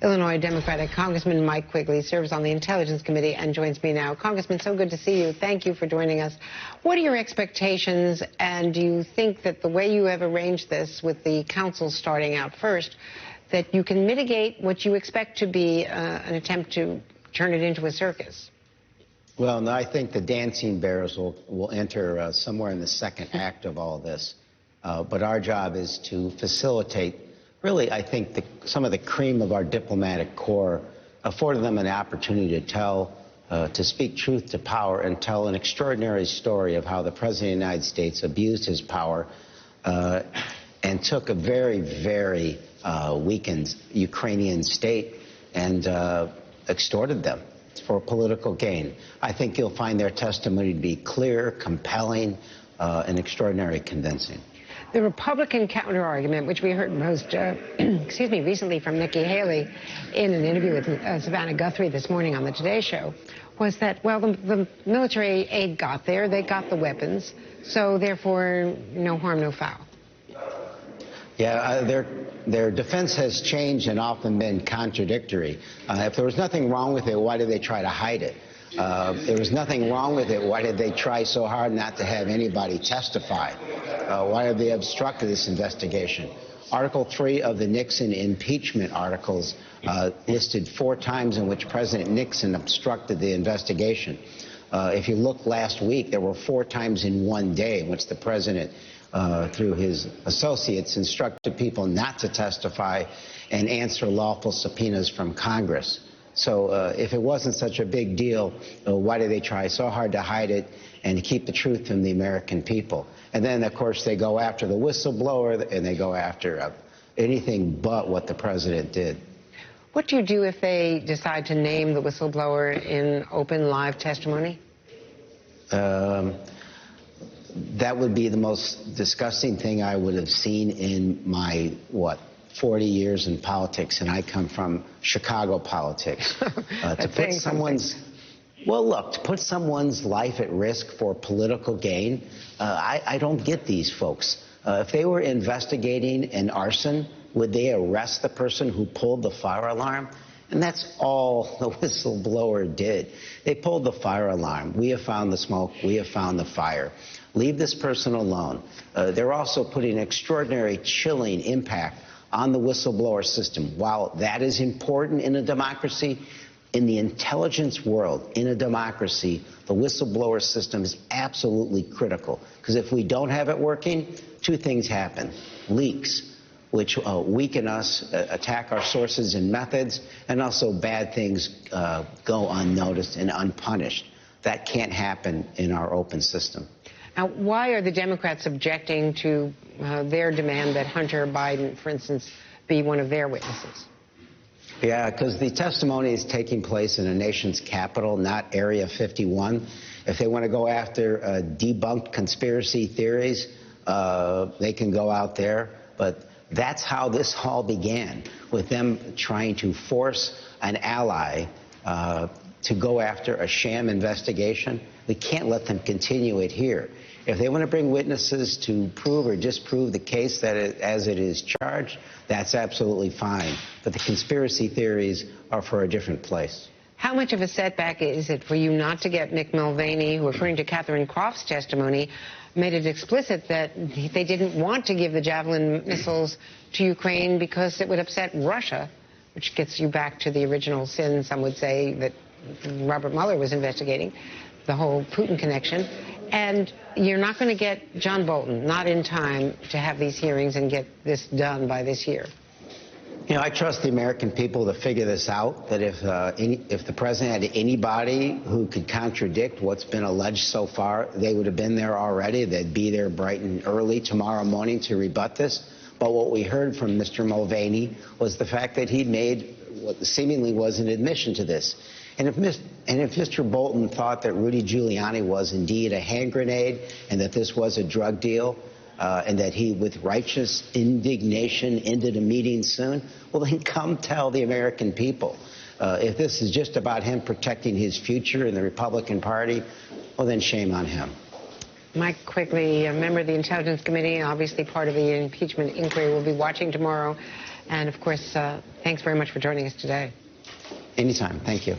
Illinois Democratic Congressman Mike Quigley serves on the Intelligence Committee and joins me now. Congressman, so good to see you. Thank you for joining us. What are your expectations, and do you think that the way you have arranged this with the council starting out first, that you can mitigate what you expect to be an attempt to turn it into a circus? Well, no, I think the dancing bears will enter somewhere in the second act of all this. But our job is to facilitate, really, I think, some of the cream of our diplomatic corps, affording them an opportunity to speak truth to power and tell an extraordinary story of how the President of the United States abused his power and took a very, very weakened Ukrainian state and extorted them for political gain. I think you'll find their testimony to be clear, compelling, and extraordinarily convincing. The Republican counter-argument, which we heard most, recently from Nikki Haley in an interview with Savannah Guthrie this morning on the Today Show, was that, well, the military aid got there, they got the weapons, so therefore no harm, no foul. Yeah, their defense has changed and often been contradictory. If there was nothing wrong with it, why did they try to hide it? There was nothing wrong with it, why did they try so hard not to have anybody testify? Why have they obstructed this investigation? Article 3 of the Nixon impeachment articles listed 4 times in which President Nixon obstructed the investigation. If you look last week, there were 4 times in one day in which the president, through his associates, instructed people not to testify and answer lawful subpoenas from Congress. So if it wasn't such a big deal, why did they try so hard to hide it and to keep the truth from the American people? And then, of course, they go after the whistleblower and they go after anything but what the president did. What do you do if they decide to name the whistleblower in open, live testimony? That would be the most disgusting thing I would have seen in my, 40 years in politics, and I come from Chicago politics. To put someone's, to put someone's life at risk for political gain, I don't get these folks. If they were investigating an arson, would they arrest the person who pulled the fire alarm? And that's all the whistleblower did. They pulled the fire alarm. We have found the smoke. We have found the fire. Leave this person alone. They're also putting extraordinary chilling impact on the whistleblower system. While that is important in a democracy, in the intelligence world, in a democracy, the whistleblower system is absolutely critical. Because if we don't have it working, 2 things happen. Leaks, which weaken us, attack our sources and methods, and also bad things go unnoticed and unpunished. That can't happen in our open system. Now, why are the Democrats objecting to their demand that Hunter Biden, for instance, be one of their witnesses? Yeah, because the testimony is taking place in a nation's capital, not Area 51. If they want to go after debunked conspiracy theories, they can go out there. But that's how this all began, with them trying to force an ally to go after a sham investigation. We can't let them continue it here. If they want to bring witnesses to prove or disprove the case as it is charged, that's absolutely fine. But the conspiracy theories are for a different place. How much of a setback is it for you not to get Mick Mulvaney, who, according to Catherine Croft's testimony, made it explicit that they didn't want to give the Javelin missiles to Ukraine because it would upset Russia, which gets you back to the original sin, some would say, that Robert Mueller was investigating, the whole Putin connection. And you're not going to get John Bolton, not in time to have these hearings and get this done by this year. You know, I trust the American people to figure this out, that if the president had anybody who could contradict what's been alleged so far, they would have been there already. They'd be there bright and early tomorrow morning to rebut this. But what we heard from Mr. Mulvaney was the fact that he'd made what seemingly was an admission to this. And if Mr. Bolton thought that Rudy Giuliani was indeed a hand grenade and that this was a drug deal, and that he, with righteous indignation, ended a meeting soon, well, then come tell the American people. If this is just about him protecting his future in the Republican Party, well, then shame on him. Mike Quigley, a member of the Intelligence Committee, obviously part of the impeachment inquiry, will be watching tomorrow And, of course, thanks very much for joining us today. Anytime. Thank you.